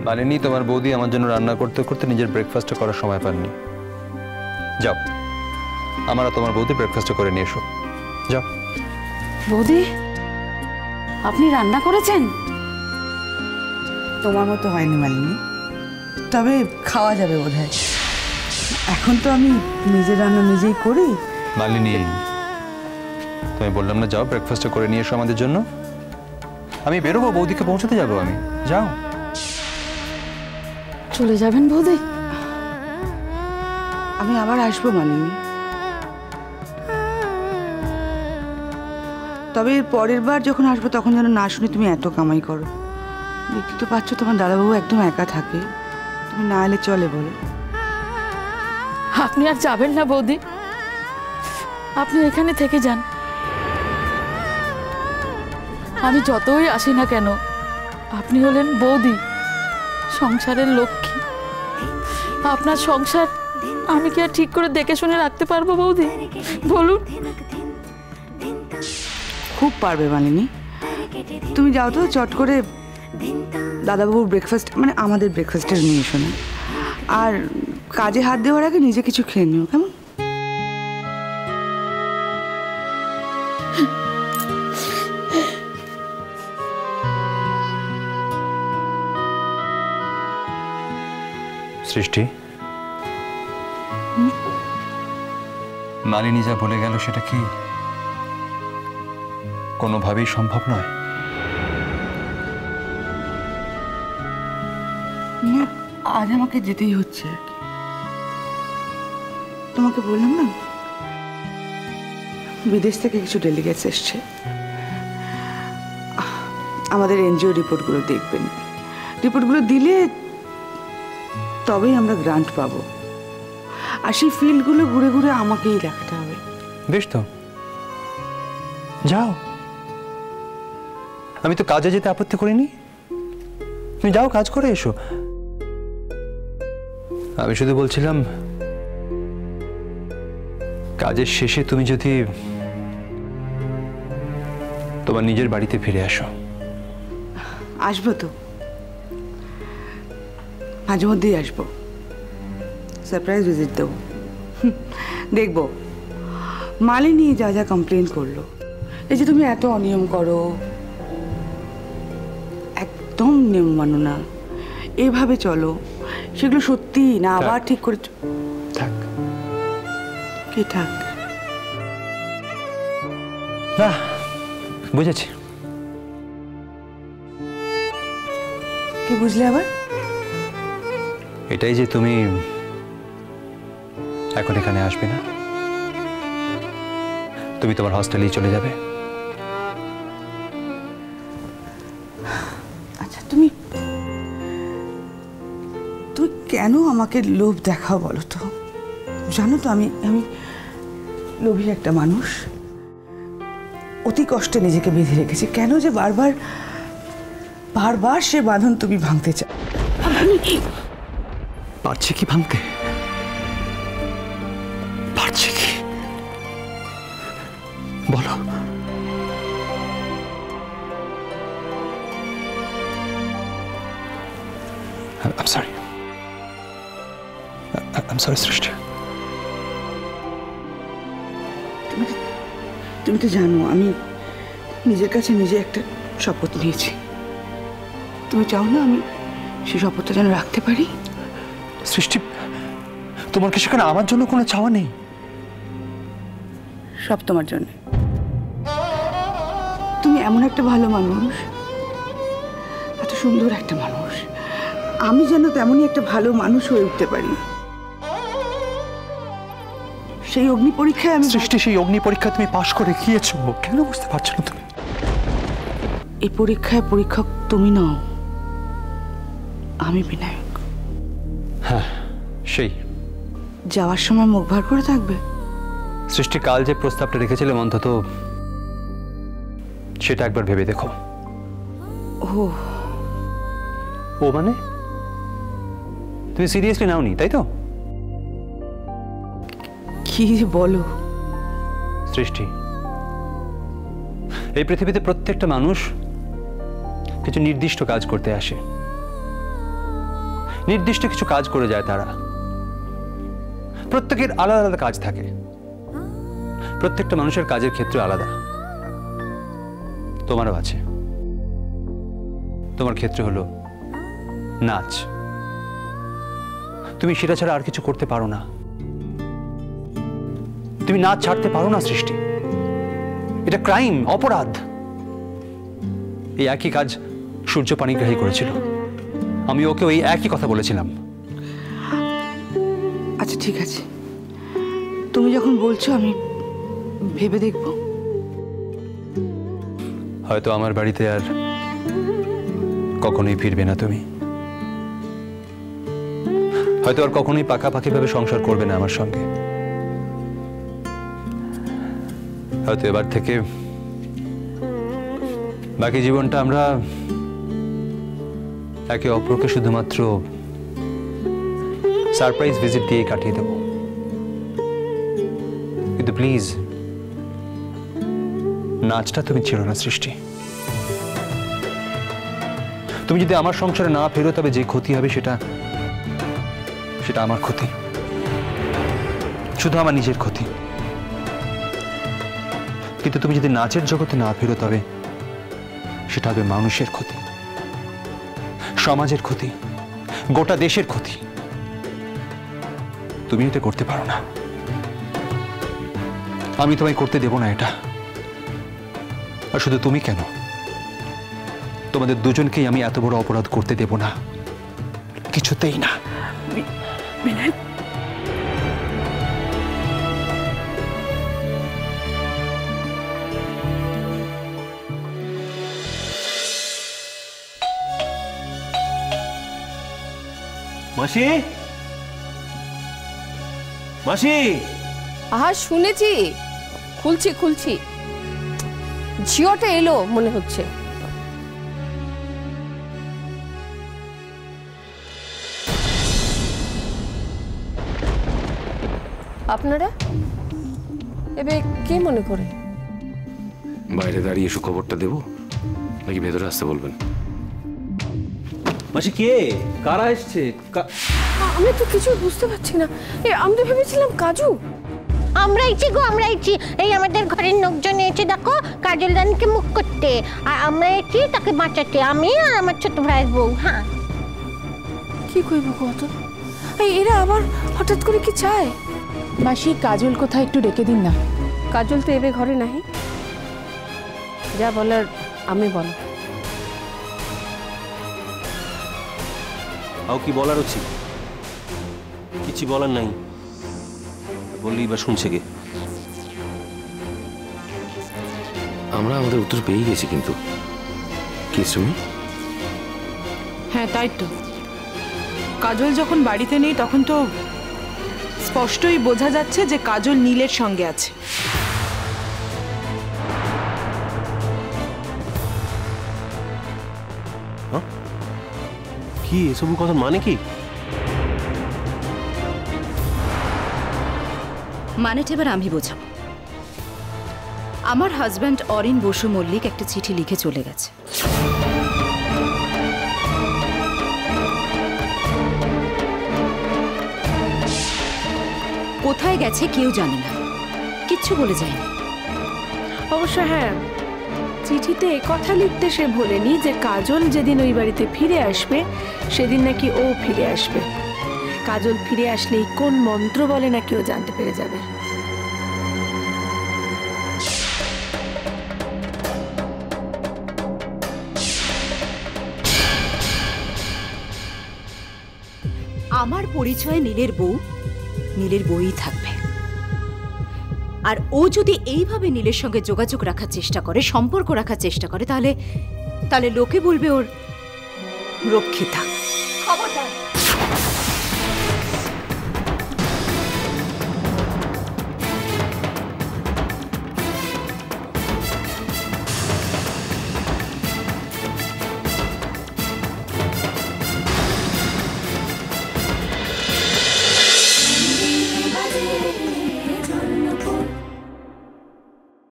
মানিনি, তোমার বৌদি আমার জন্য রান্না করতে করতে নিজের ব্রেকফাস্টটা করার সময় পাননি। যাও, আমার আর তোমার বৌদি ব্রেকফাস্টটা করে নিয়ে এসো। যাও। বৌদি, আপনি রান্না করেছেন? তোমার মতো হয়নি মালিনী, তবে খাওয়া যাবে বোধহয়। এখন তো আমি নিজের রান্না নিজেই করি। মালিনী, তুমি বললাম না যাও ব্রেকফাস্টটা করে নিয়ে এসো আমাদের জন্য। আমি বেরোবো, বৌদিকে পৌঁছাতে যাবো আমি। যাও। চলে যাবেন বৌদি? আমি আবার আসবো মালিনী, তবে এর পরের বার যখন আসবো তখন যেন না শুনে তুমি এত কামাই করো। দেখতে তো পাচ্ছ তোমার দাদাবাবু একদম একা থাকে, তুমি না এলে চলে বলো। আপনি আর যাবেন না বৌদি, আপনি এখানে থেকে যান। আমি যতই আসি না কেন, আপনি হলেন বৌদি, সংসারের লক্ষ্মী। আপনার সংসার আমি কি আর ঠিক করে দেখে শুনে রাখতে পারবো বৌদি? বলুন। খুব পারবে মালিনী, তুমি যাও তো চট করে দাদাবাবুর ব্রেকফাস্ট, মানে আমাদের ব্রেকফাস্টের নিয়ে এসো না। আর কাজে হাত দেওয়ার আগে নিজে কিছু খেয়ে নিও, কেমন? সৃষ্টি, মালিনী যা বলে গেল সেটা কি কোনোভাবেই সম্ভব নয়? আজ আমাকে যেতেই হচ্ছে আর কি। তোমাকে বললাম না বিদেশ থেকে কিছু ডেলিগেটস এসছে, আমাদের এনজিও রিপোর্টগুলো দেখবেন। রিপোর্টগুলো দিলে তবেই আমরা গ্রান্ট পাবো, আর সেই ফিল্ডগুলো ঘুরে ঘুরে আমাকেই দেখাতে হবে। বেশ তো, যাও। আমি তো কাজে যেতে আপত্তি করিনি, তুমি যাও, কাজ করে এসো। আমি শুধু বলছিলাম, কাজের শেষে তুমি যদি তোমার নিজের বাড়িতে ফিরে আসো। আসবো তো, মাঝে মধ্যেই আসবো, সারপ্রাইজ ভিজিট দেবো। দেখবো মালিনী যা যা কমপ্লেন করলো, এই যে তুমি এত অনিয়ম করো, একদম নিয়ম মানো না, এভাবে চলো, সেগুলো সত্যি না আবার ঠিক করে থাক। কি থাক? না, বুঝেছি। কি বুঝলে আবার? এটাই যে তুমি এখন এখানে আসবে না, তুমি তোমার হস্টেলেই চলে যাবে। আচ্ছা, তুমি কেন আমাকে লোভ দেখাও বলো তো? জানো তো আমি লোভী একটা মানুষ, অতি কষ্টে নিজেকে বেঁধে রেখেছি। কেন যে বারবার বারবার সে বাঁধন তুমি ভাঙতে চাও? পারছি কি ভাঙতে? পারছি কি বলো? I'm sorry. I'm sorry, সৃষ্টি। তুমি তো জানো আমি নিজের কাছে নিজে একটা শপথ নিয়েছি। তুমি চাও না আমি সেই শপথটা যেন রাখতে পারি? সৃষ্টি, তোমার কি সেখানে আমার জন্য কোনো চাওয়া নেই? সব তোমার জন্য। তুমি এমন একটা ভালো মানুষ, এত সুন্দর একটা মানুষ, আমি যেন তেমনই একটা ভালো মানুষ হয়ে উঠতে পারি। সেই অগ্নি পরীক্ষায় আমি সৃষ্টি, সেই অগ্নি পরীক্ষা তুমি পাশ করে গিয়েছো, কেন বুঝতে পারছো না তুমি? এই পরীক্ষায় পরীক্ষক তুমি নও, আমি বিনায়ক। হ্যাঁ, সেই যাওয়ার সময় মুখ ভার করে থাকবে। সৃষ্টি, কাল যে প্রস্তাবটা রেখেছিলাম অন্তত সেটা একবার ভেবে দেখো। ও মানে তুমি সিরিয়াসলি নাওনি, তাই তো? কি বলো সৃষ্টি, এই পৃথিবীতে প্রত্যেকটা মানুষ কিছু নির্দিষ্ট কাজ করতে আসে, নির্দিষ্ট কিছু কাজ করে যায় তারা। প্রত্যেকের আলাদা আলাদা কাজ থাকে, প্রত্যেকটা মানুষের কাজের ক্ষেত্রে আলাদা। তোমারও আছে। তোমার ক্ষেত্র হলো নাচ। তুমি সেটা ছাড়া আর কিছু করতে পারো না। তুমি নাচ ছাড়তে পারো না সৃষ্টি, এটা ক্রাইম, অপরাধ। এই একই কাজ সূর্য পানিগ্রাহী করেছিল, আমি ওকে ওই একই কথা বলেছিলাম। আচ্ছা ঠিক আছে, তুমি যখন বলছো আমি ভেবে দেখব। হয়তো আমার বাড়িতে আর কখনোই ফিরবে না তুমি, হয়তো আর কখনোই পাকাপাকিভাবে সংসার করবে না আমার সঙ্গে। হয়তো এবার থেকে বাকি জীবনটা আমরা একে অপরকে শুধুমাত্র সারপ্রাইজ ভিজিট দিয়ে কাটিয়ে দেব। কিন্তু প্লিজ নাচটা তুমি ছেড়ো না সৃষ্টি। তুমি যদি আমার সংসারে না ফেরো তবে যে ক্ষতি হবে সেটা আমার ক্ষতি, শুধু আমার নিজের ক্ষতি। কিন্তু তুমি যদি নাচের জগতে না ফেরো তবে সেটা হবে মানুষের ক্ষতি, সমাজের ক্ষতি, গোটা দেশের ক্ষতি। তুমি এটা করতে পারো না, আমি তোমায় করতে দেব না এটা। আর শুধু তুমি কেন, তোমাদের দুজনকেই আমি এত বড় অপরাধ করতে দেব না, কিছুতেই না। মাসি, মাসি। আহা শুনেছি, খুলছি খুলছি। ঝিওটা এলো মনে হচ্ছে। আপনারা এবে কি মনে করে? বাইরে দাঁড়িয়ে এসে খবরটা দেবো নাকি ভেতরে আসতে বলবেন? মাসি কে, কারা এসছে? আমি তো কিছু বুঝতে পারছি না। আমি তো ভেবেছিলাম কাজু। আমরা ইচ্ছি গো, আমরা ইচ্ছি। এই আমাদের ঘরের লোকজন এসে দেখো কাজল রানীকে মুখ করতে, আর আমরা এসছি তাকে বাঁচাতে, আমি আর আমার ছোট ভাইয়ের বউ। হ্যাঁ কি কইব কত? এরা আবার হঠাৎ করে কি চায়? মাসি কাজল কোথায় একটু ডেকে দিন না। কাজল তো এবে ঘরে নাহি, যা বলার আমি বল। আও কি বলার হচ্ছে? কিছু বলার নাই, বললেই বা শুনছে কে? আমরা আমাদের উত্তর পেয়ে গেছি। কিন্তু কি তুমি? হ্যাঁ তাই তো, কাজল যখন বাড়িতে নেই তখন তো স্পষ্টই বোঝা যাচ্ছে যে কাজল নীলের সঙ্গে আছে। কি এসব কথা মানে কি? মানেটা এবার আমি বোঝাবো। আমার হাজব্যান্ড অরিন বসু মল্লিক একটা চিঠি লিখে চলে গেছে। কোথায় গেছে কেউ জানে না, কিচ্ছু বলে যায়নি। অবশ্য হ্যাঁ, চিঠিতে কথা লিখতে সে ভোলেনি যে কাজল যেদিন ওই বাড়িতে ফিরে আসবে সেদিন নাকি ও ফিরে আসবে। কাজল ফিরে আসলেই কোন মন্ত্র বলে নাকি ও জানতে পেরে যাবে। আমার পরিচয় নীলের বউ, নীলের বউই থাকবে। আর ও যদি এইভাবে নীলের সঙ্গে যোগাযোগ রাখার চেষ্টা করে, সম্পর্ক রাখার চেষ্টা করে, তাহলে লোকে বলবে ওর রক্ষিতা। খবরদার